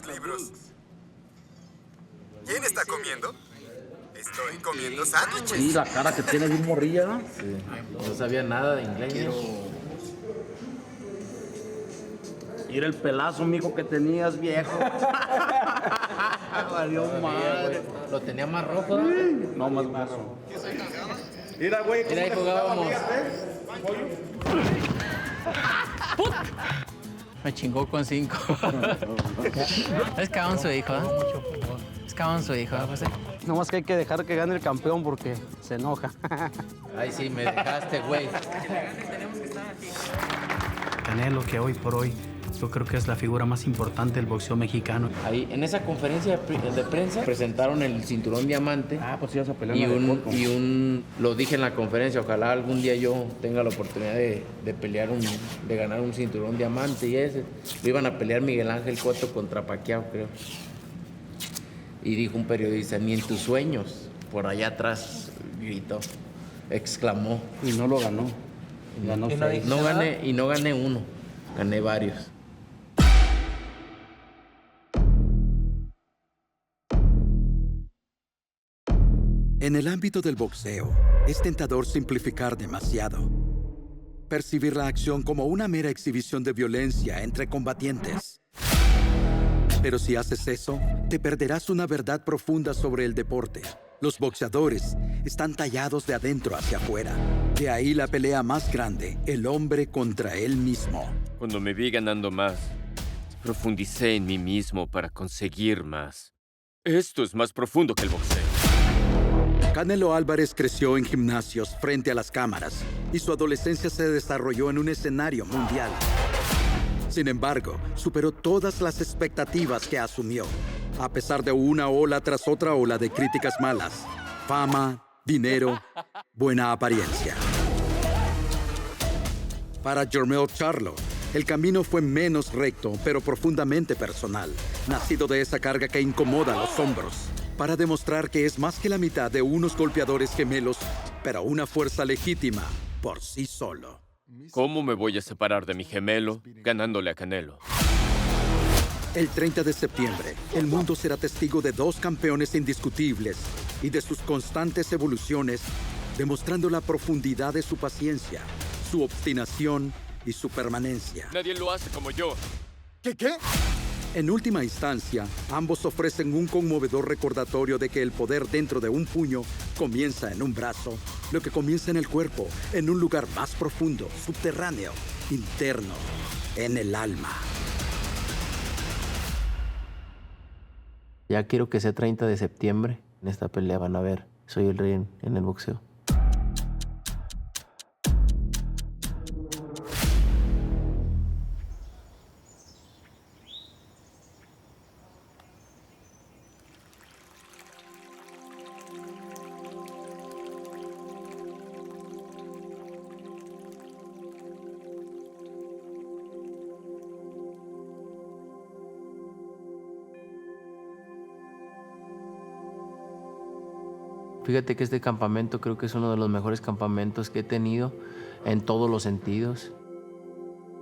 sus libros. ¿Quién está comiendo? Estoy comiendo sándwiches. Sí, la cara que tiene bien morrilla, ¿no? Sí. No sabía nada de inglés. Mira el pelazo, mijo, que tenías, viejo. Valió madre. Lo tenía más rojo, ¿no? No, más rojo. Mira, güey. Mira, ahí jugábamos. Me chingó con 5. Es cabrón su hijo, ¿eh? Es cabrón su hijo, ¿eh, José? No más que hay que dejar que gane el campeón porque se enoja. Ay, sí, me dejaste, güey. Canelo, que hoy por hoy yo creo que es la figura más importante del boxeo mexicano. Ahí, en esa conferencia de prensa, presentaron el cinturón diamante. Ah, pues ibas a pelear Lo dije en la conferencia, ojalá algún día yo tenga la oportunidad de pelear, de ganar un cinturón diamante y ese. Lo iban a pelear Miguel Ángel Cotto contra Pacquiao, creo. Y dijo un periodista, ni en tus sueños, por allá atrás gritó, exclamó. Y no lo ganó. Ganó seis. No gané uno, gané varios. En el ámbito del boxeo, es tentador simplificar demasiado. Percibir la acción como una mera exhibición de violencia entre combatientes. Pero si haces eso, te perderás una verdad profunda sobre el deporte. Los boxeadores están tallados de adentro hacia afuera. De ahí la pelea más grande, el hombre contra él mismo. Cuando me vi ganando más, profundicé en mí mismo para conseguir más. Esto es más profundo que el boxeo. Canelo Álvarez creció en gimnasios frente a las cámaras y su adolescencia se desarrolló en un escenario mundial. Sin embargo, superó todas las expectativas que asumió, a pesar de una ola tras otra ola de críticas malas, fama, dinero, buena apariencia. Para Jermell Charlo, el camino fue menos recto, pero profundamente personal, nacido de esa carga que incomoda los hombros, para demostrar que es más que la mitad de unos golpeadores gemelos, pero una fuerza legítima por sí solo. ¿Cómo me voy a separar de mi gemelo ganándole a Canelo? El 30 de septiembre, el mundo será testigo de dos campeones indiscutibles y de sus constantes evoluciones, demostrando la profundidad de su paciencia, su obstinación y su permanencia. Nadie lo hace como yo. ¿Qué? En última instancia, ambos ofrecen un conmovedor recordatorio de que el poder dentro de un puño comienza en un brazo, lo que comienza en el cuerpo, en un lugar más profundo, subterráneo, interno, en el alma. Ya quiero que sea 30 de septiembre. En esta pelea van a ver, soy el rey en el boxeo. Fíjate que este campamento creo que es uno de los mejores campamentos que he tenido en todos los sentidos.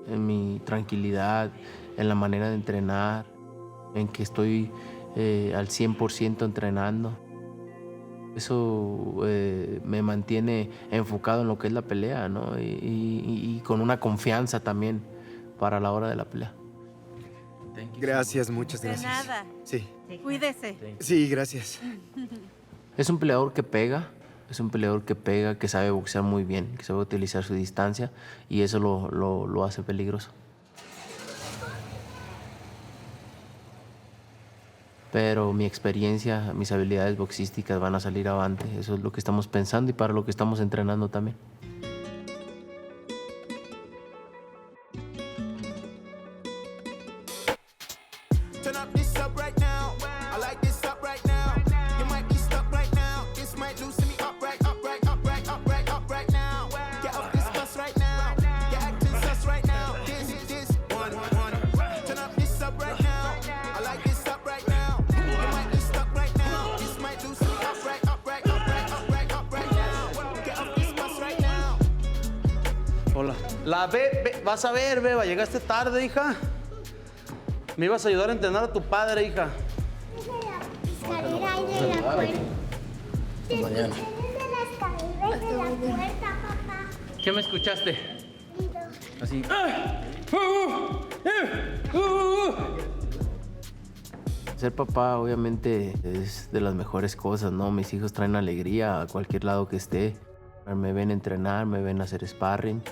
En mi tranquilidad, en la manera de entrenar, en que estoy al 100% entrenando. Eso me mantiene enfocado en lo que es la pelea, ¿no? Y con una confianza también para la hora de la pelea. Gracias, muchas gracias. De nada. Sí. Cuídese. Sí, gracias. Es un peleador que pega, que sabe boxear muy bien, que sabe utilizar su distancia y eso lo hace peligroso. Pero mi experiencia, mis habilidades boxísticas van a salir avante. Eso es lo que estamos pensando y para lo que estamos entrenando también. Hola. Vas a ver, Beba, llegaste tarde, hija. Me ibas a ayudar a entrenar a tu padre, hija. Escalera y de la puerta. Mañana. De la escalera y de la puerta, papá. ¿Qué me escuchaste? Así. Ser papá obviamente es de las mejores cosas, ¿no? Mis hijos traen alegría a cualquier lado que esté. Me ven entrenar, me ven hacer sparring,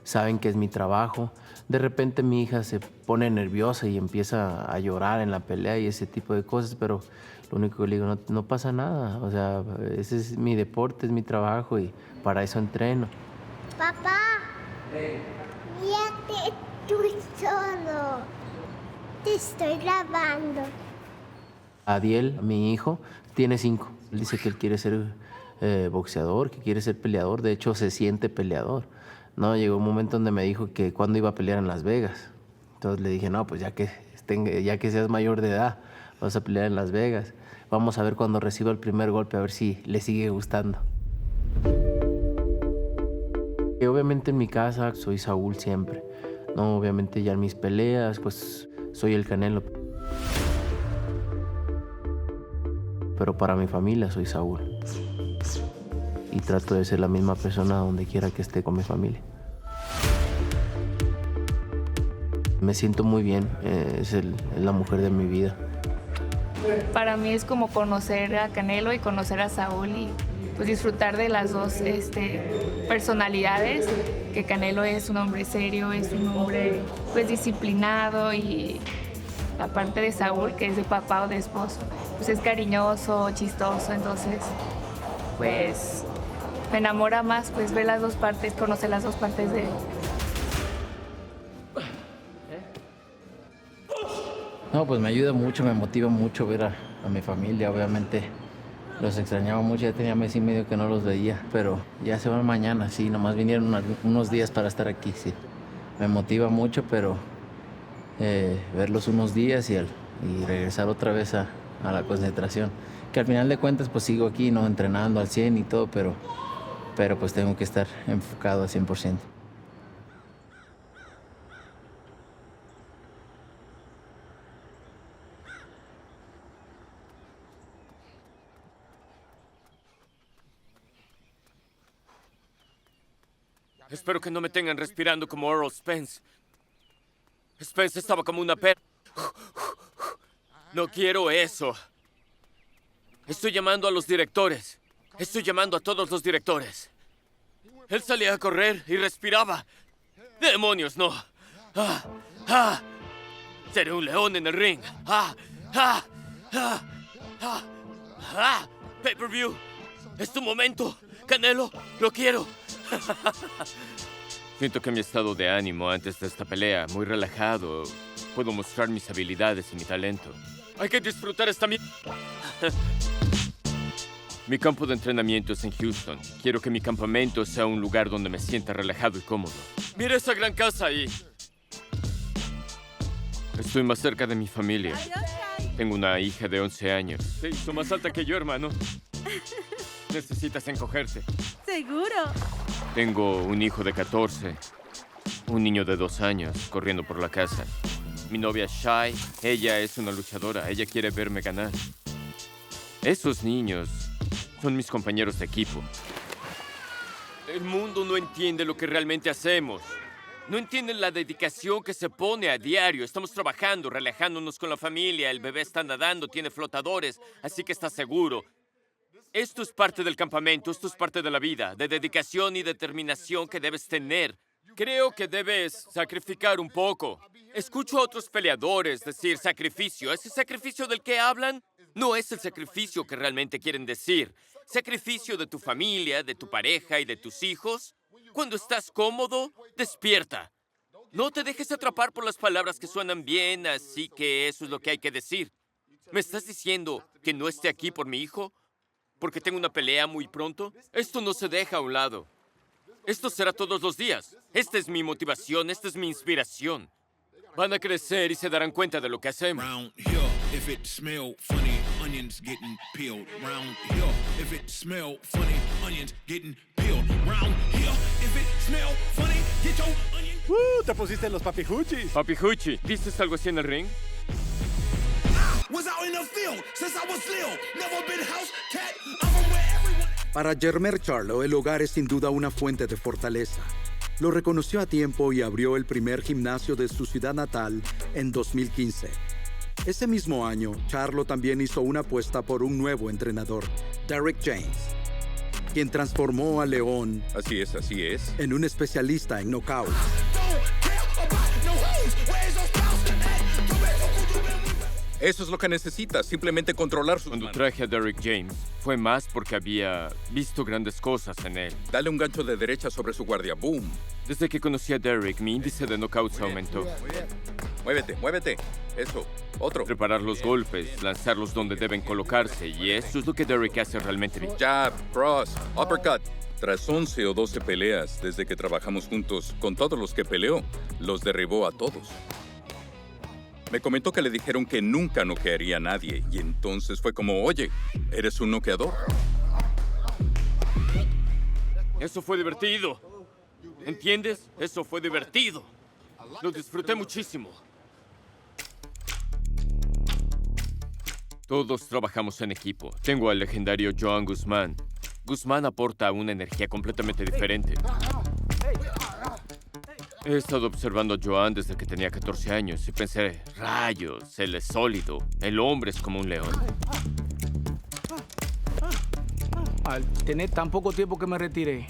saben que es mi trabajo. De repente mi hija se pone nerviosa y empieza a llorar en la pelea y ese tipo de cosas, pero lo único que le digo, no pasa nada. O sea, ese es mi deporte, es mi trabajo y para eso entreno. Papá, mírate tú solo. Te estoy grabando. Adiel, mi hijo, tiene 5. Él dice que él quiere ser boxeador, que quiere ser peleador. De hecho, se siente peleador. No, llegó un momento donde me dijo que cuándo iba a pelear en Las Vegas. Entonces le dije, no, pues ya que seas mayor de edad, vas a pelear en Las Vegas. Vamos a ver cuando reciba el primer golpe, a ver si le sigue gustando. Y obviamente en mi casa soy Saúl siempre. No, obviamente ya en mis peleas, pues soy el Canelo. Pero para mi familia soy Saúl. Y trato de ser la misma persona donde quiera que esté con mi familia. Me siento muy bien, es la mujer de mi vida. Para mí es como conocer a Canelo y conocer a Saúl y pues disfrutar de las dos personalidades, que Canelo es un hombre serio, es un hombre pues disciplinado, y la parte de Saúl, que es de papá o de esposo, pues es cariñoso, chistoso. Entonces pues me enamora más pues ver las dos partes, conocer las dos partes de él. No, pues me ayuda mucho, me motiva mucho ver a mi familia. Obviamente los extrañaba mucho, ya tenía mes y medio que no los veía, pero ya se van mañana, sí, nomás vinieron unos días para estar aquí, sí. Me motiva mucho, pero verlos unos días y regresar otra vez a la concentración. Que al final de cuentas pues sigo aquí, ¿no? Entrenando al 100 y todo, pero pues tengo que estar enfocado al 100%. Espero que no me tengan respirando como Earl Spence. Spence estaba como una perra. No quiero eso. Estoy llamando a los directores. Estoy llamando a todos los directores. Él salía a correr y respiraba. ¡Demonios, no! Seré un león en el ring. Pay-per-view. Es tu momento. Canelo, lo quiero. Siento que mi estado de ánimo antes de esta pelea, muy relajado, puedo mostrar mis habilidades y mi talento. Hay que disfrutar esta mierda. Mi campo de entrenamiento es en Houston. Quiero que mi campamento sea un lugar donde me sienta relajado y cómodo. Mira esa gran casa ahí. Estoy más cerca de mi familia. Tengo una hija de 11 años. Se hizo más alta que yo, hermano. Necesitas encogerte. Seguro. Tengo un hijo de 14, un niño de 2 años corriendo por la casa. Mi novia Shy, ella es una luchadora, ella quiere verme ganar. Esos niños son mis compañeros de equipo. El mundo no entiende lo que realmente hacemos. No entienden la dedicación que se pone a diario. Estamos trabajando, relajándonos con la familia, el bebé está nadando, tiene flotadores, así que está seguro. Esto es parte del campamento, esto es parte de la vida, de dedicación y determinación que debes tener. Creo que debes sacrificar un poco. Escucho a otros peleadores decir sacrificio. ¿Ese sacrificio del que hablan? No es el sacrificio que realmente quieren decir. Sacrificio de tu familia, de tu pareja y de tus hijos. Cuando estás cómodo, despierta. No te dejes atrapar por las palabras que suenan bien, así que eso es lo que hay que decir. ¿Me estás diciendo que no esté aquí por mi hijo? ¿Porque tengo una pelea muy pronto? Esto no se deja a un lado. Esto será todos los días. Esta es mi motivación, esta es mi inspiración. Van a crecer y se darán cuenta de lo que hacemos. Te pusiste los papijuchis. Papijuchi, ¿viste algo así en el ring? Para Jermell Charlo, el hogar es sin duda una fuente de fortaleza. Lo reconoció a tiempo y abrió el primer gimnasio de su ciudad natal en 2015. Ese mismo año, Charlo también hizo una apuesta por un nuevo entrenador, Derrick James, quien transformó a León así es, en un especialista en knockouts. Eso es lo que necesitas, simplemente controlar sus Cuando manos. traje a Derrick James, fue más porque había visto grandes cosas en él. Dale un gancho de derecha sobre su guardia. ¡Boom! Desde que conocí a Derrick, mi índice de knockouts aumentó. Muévete. Eso. Otro. Preparar los golpes, lanzarlos donde deben colocarse, y eso es lo que Derrick hace realmente bien. Jab, cross, uppercut. Tras 11 o 12 peleas, desde que trabajamos juntos, con todos los que peleó, los derribó a todos. Me comentó que le dijeron que nunca noquearía a nadie, y entonces fue como, oye, ¿eres un noqueador? Eso fue divertido. ¿Entiendes? Eso fue divertido. Lo disfruté muchísimo. Todos trabajamos en equipo. Tengo al legendario Joan Guzmán. Guzmán aporta una energía completamente diferente. He estado observando a Joan desde que tenía 14 años y pensé, rayos, él es sólido. El hombre es como un león. Al tener tan poco tiempo que me retiré,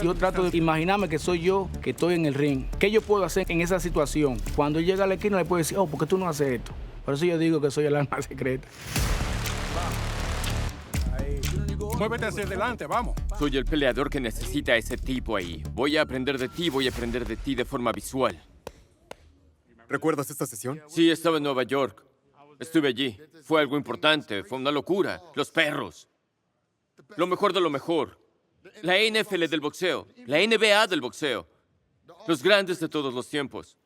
yo trato de imaginarme que soy yo que estoy en el ring. ¿Qué yo puedo hacer en esa situación? Cuando llega a la esquina le puedo decir, ¿por qué tú no haces esto? Por eso yo digo que soy el arma secreta. Muévete hacia adelante, vamos. Soy el peleador que necesita a ese tipo ahí. Voy a aprender de ti de forma visual. ¿Recuerdas esta sesión? Sí, estaba en Nueva York. Estuve allí. Fue algo importante, fue una locura. Los perros. Lo mejor de lo mejor. La NFL del boxeo, la NBA del boxeo. Los grandes de todos los tiempos.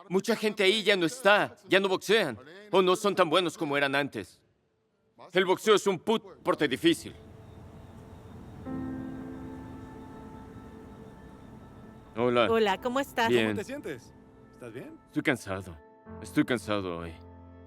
Mucha gente ahí ya no está, ya no boxean. O no son tan buenos como eran antes. El boxeo es un porte difícil. Hola. Hola, ¿cómo estás? Bien. ¿Cómo te sientes? ¿Estás bien? Estoy cansado hoy.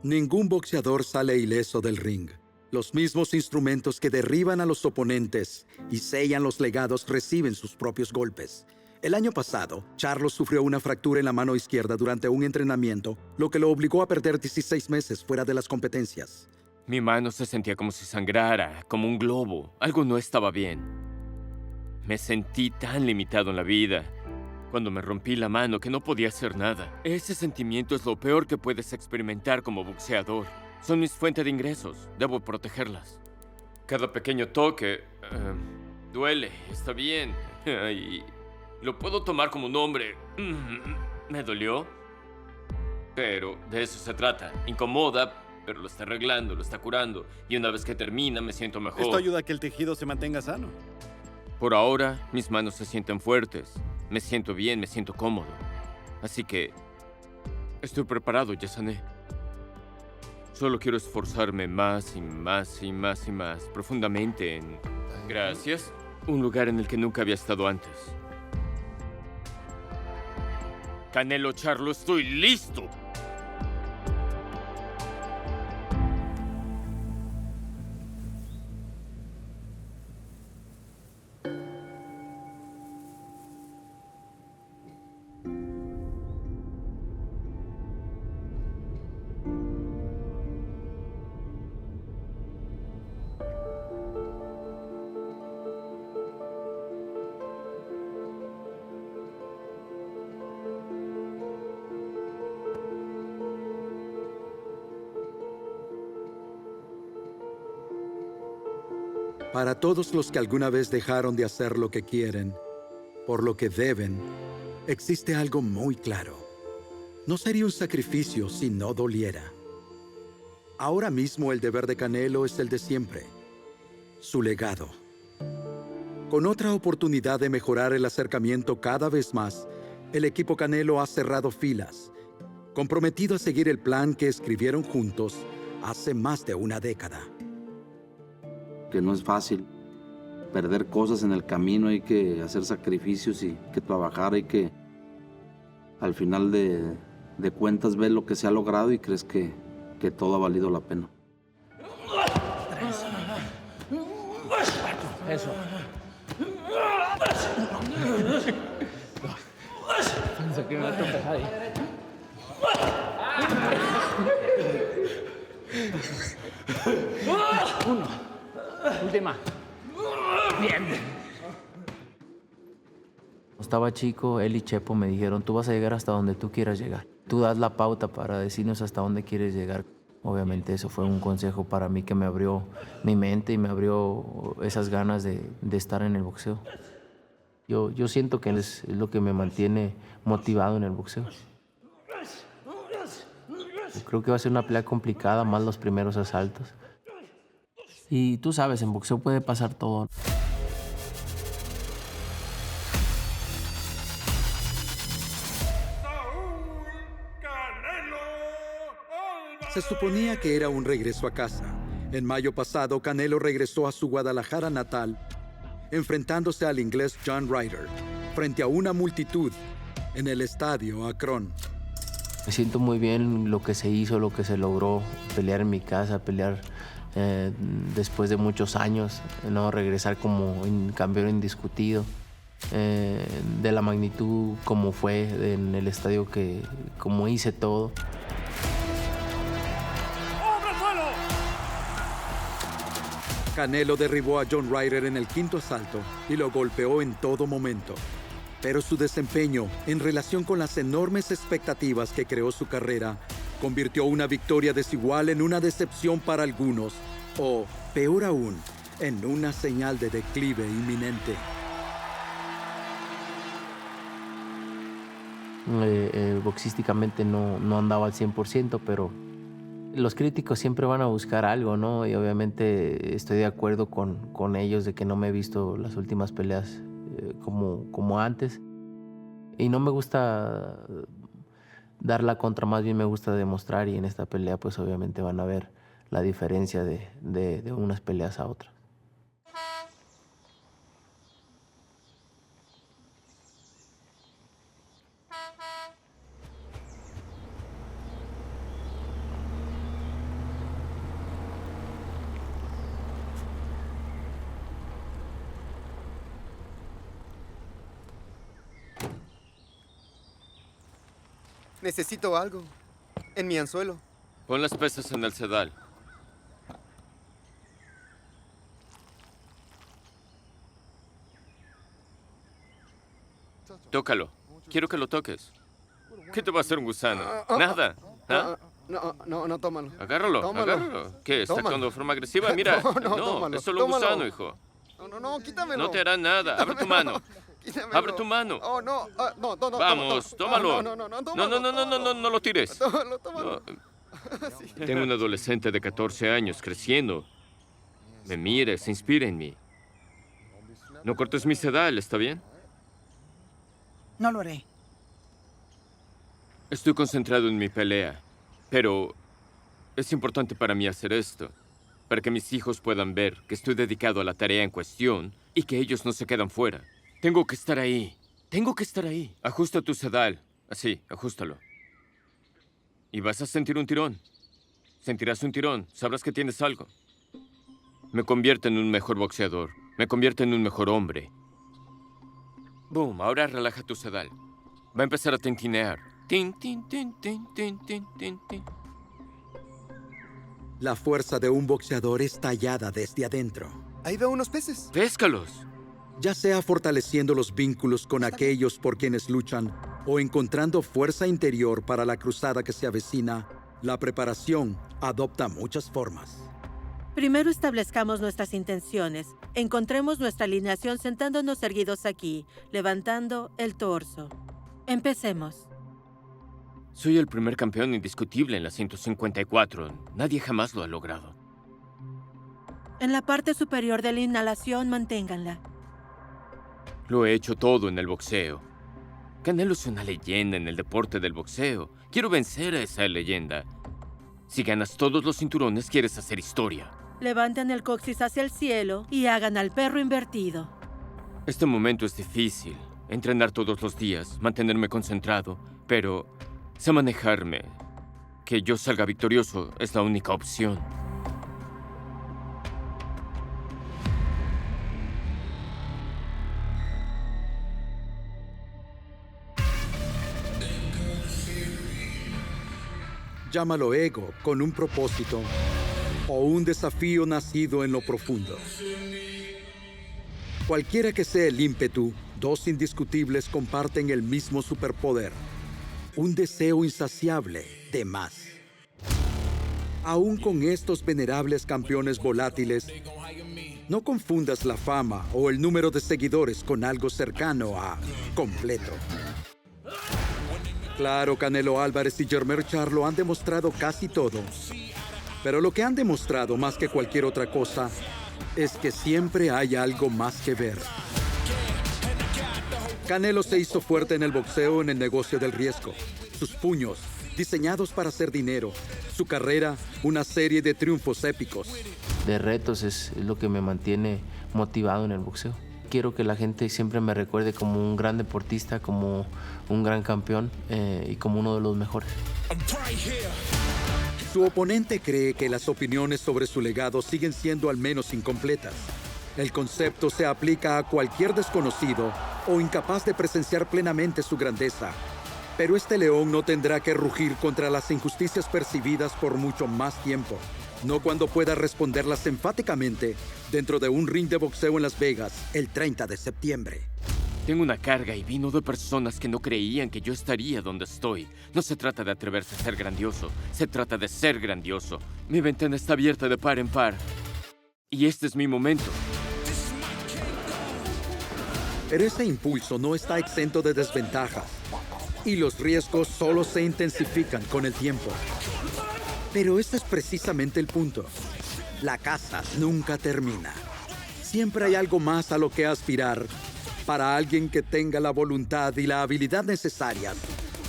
Ningún boxeador sale ileso del ring. Los mismos instrumentos que derriban a los oponentes y sellan los legados reciben sus propios golpes. El año pasado, Charlo sufrió una fractura en la mano izquierda durante un entrenamiento, lo que lo obligó a perder 16 meses fuera de las competencias. Mi mano se sentía como si sangrara, como un globo. Algo no estaba bien. Me sentí tan limitado en la vida cuando me rompí la mano que no podía hacer nada. Ese sentimiento es lo peor que puedes experimentar como boxeador. Son mis fuentes de ingresos. Debo protegerlas. Cada pequeño toque duele, está bien. Y lo puedo tomar como un hombre. Me dolió. Pero de eso se trata. Incomoda, pero lo está arreglando, lo está curando. Y una vez que termina, me siento mejor. Esto ayuda a que el tejido se mantenga sano. Por ahora, mis manos se sienten fuertes. Me siento bien, me siento cómodo. Así que estoy preparado, ya sané. Solo quiero esforzarme más y más y más y más profundamente en... Gracias. Un lugar en el que nunca había estado antes. Canelo Charlo, estoy listo. Para todos los que alguna vez dejaron de hacer lo que quieren, por lo que deben, existe algo muy claro. No sería un sacrificio si no doliera. Ahora mismo el deber de Canelo es el de siempre, su legado. Con otra oportunidad de mejorar el acercamiento cada vez más, el equipo Canelo ha cerrado filas, comprometido a seguir el plan que escribieron juntos hace más de una década. Que no es fácil perder cosas en el camino, hay que hacer sacrificios y hay que trabajar, hay que al final de cuentas ver lo que se ha logrado y crees que que todo ha valido la pena. 3, 4, eso. 2. Pensé que me iba a tropezar ahí. 1. Última. Bien. Estaba chico, él y Chepo me dijeron, tú vas a llegar hasta donde tú quieras llegar. Tú das la pauta para decirnos hasta dónde quieres llegar. Obviamente eso fue un consejo para mí que me abrió mi mente y me abrió esas ganas de estar en el boxeo. Yo siento que es lo que me mantiene motivado en el boxeo. Yo creo que va a ser una pelea complicada, más los primeros asaltos. Y tú sabes, en boxeo puede pasar todo. Se suponía que era un regreso a casa. En mayo pasado, Canelo regresó a su Guadalajara natal, enfrentándose al inglés John Ryder, frente a una multitud en el estadio Akron. Me siento muy bien lo que se hizo, lo que se logró, pelear en mi casa, pelear después de muchos años, ¿no? Regresar como un campeón indiscutido, de la magnitud como fue en el estadio, como hice todo. Canelo derribó a John Ryder en el quinto asalto y lo golpeó en todo momento. Pero su desempeño, en relación con las enormes expectativas que creó su carrera, convirtió una victoria desigual en una decepción para algunos, o, peor aún, en una señal de declive inminente. Boxísticamente no andaba al 100%, pero los críticos siempre van a buscar algo, ¿no? Y obviamente estoy de acuerdo con ellos de que no me he visto las últimas peleas como antes. Y no me gusta dar la contra, más bien me gusta demostrar, y en esta pelea pues obviamente van a ver la diferencia de unas peleas a otras. Necesito algo. En mi anzuelo. Pon las pesas en el sedal. Tócalo. Quiero que lo toques. ¿Qué te va a hacer un gusano? Nada. ¿Ah? No, tómalo. Agárralo, Tómalo. agárralo. ¿Qué? ¿Está Tómalo. actuando de forma agresiva? Mira. No, tómalo, es solo un tómalo. gusano, hijo. No, quítamelo. No te hará nada. Abre tu mano. Quítamelo. Abre tu mano. Oh, no, no, Vamos, tómalo. No lo tires. Tómalo. Sí. Tengo un adolescente de 14 años creciendo. Me mira, se inspira en mí. No cortes mi sedal, ¿está bien? No lo haré. Estoy concentrado en mi pelea, pero es importante para mí hacer esto, para que mis hijos puedan ver que estoy dedicado a la tarea en cuestión y que ellos no se quedan fuera. Tengo que estar ahí. Tengo que estar ahí. Ajusta tu sedal. Así, ajústalo. Y vas a sentir un tirón. Sentirás un tirón. Sabrás que tienes algo. Me convierte en un mejor boxeador. Me convierte en un mejor hombre. Boom, ahora relaja tu sedal. Va a empezar a tintinear. Tin, tin, tin, tin, tin, tin, tin, tin. La fuerza de un boxeador es tallada desde adentro. Ahí veo unos peces. ¡Péscalos! Ya sea fortaleciendo los vínculos con aquellos por quienes luchan o encontrando fuerza interior para la cruzada que se avecina, la preparación adopta muchas formas. Primero establezcamos nuestras intenciones. Encontremos nuestra alineación sentándonos erguidos aquí, levantando el torso. Empecemos. Soy el primer campeón indiscutible en la 154. Nadie jamás lo ha logrado. En la parte superior de la inhalación, manténganla. Lo he hecho todo en el boxeo. Canelo es una leyenda en el deporte del boxeo. Quiero vencer a esa leyenda. Si ganas todos los cinturones, quieres hacer historia. Levanten el coxis hacia el cielo y hagan al perro invertido. Este momento es difícil. Entrenar todos los días, mantenerme concentrado, pero sé manejarme. que yo salga victorioso es la única opción. Llámalo ego con un propósito o un desafío nacido en lo profundo. Cualquiera que sea el ímpetu, dos indiscutibles comparten el mismo superpoder: un deseo insaciable de más. Aún con estos venerables campeones volátiles, no confundas la fama o el número de seguidores con algo cercano a completo. Claro, Canelo Álvarez y Jermell Charlo han demostrado casi todo, pero lo que han demostrado más que cualquier otra cosa es que siempre hay algo más que ver. Canelo se hizo fuerte en el boxeo en el negocio del riesgo. Sus puños, diseñados para hacer dinero. Su carrera, una serie de triunfos épicos. De retos es lo que me mantiene motivado en el boxeo. Quiero que la gente siempre me recuerde como un gran deportista, como un gran campeón y como uno de los mejores. Su oponente cree que las opiniones sobre su legado siguen siendo al menos incompletas. El concepto se aplica a cualquier desconocido o incapaz de presenciar plenamente su grandeza. Pero este león no tendrá que rugir contra las injusticias percibidas por mucho más tiempo. No cuando pueda responderlas enfáticamente dentro de un ring de boxeo en Las Vegas el 30 de septiembre. Tengo una carga y vino de personas que no creían que yo estaría donde estoy. No se trata de atreverse a ser grandioso, se trata de ser grandioso. Mi ventana está abierta de par en par. Y este es mi momento. Pero ese impulso no está exento de desventajas. Y los riesgos solo se intensifican con el tiempo. Pero ese es precisamente el punto. La caza nunca termina. Siempre hay algo más a lo que aspirar para alguien que tenga la voluntad y la habilidad necesarias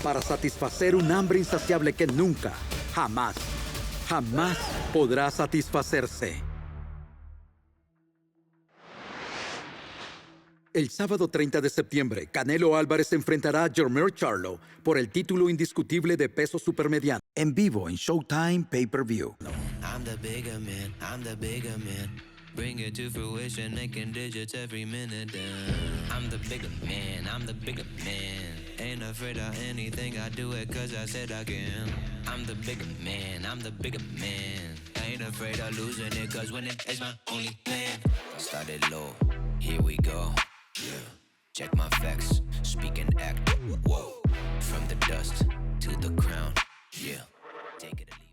para satisfacer un hambre insaciable que nunca, jamás podrá satisfacerse. El sábado 30 de septiembre, Canelo Álvarez enfrentará a Jermell Charlo por el título indiscutible de peso supermediano. En vivo en SHOWTIME PPV. I'm the bigger man, I'm the bigger man. Bring it to fruition, making digits every minute. I'm the bigger man, I'm the bigger man. Ain't afraid of anything, I do it cause I said I can. I'm the bigger man, I'm the bigger man. Ain't afraid of losing it cause winning is my only plan. Started low, here we go. Yeah. Check my facts, speak and act. Whoa. From the dust to the crown. Yeah. Take it or leave it.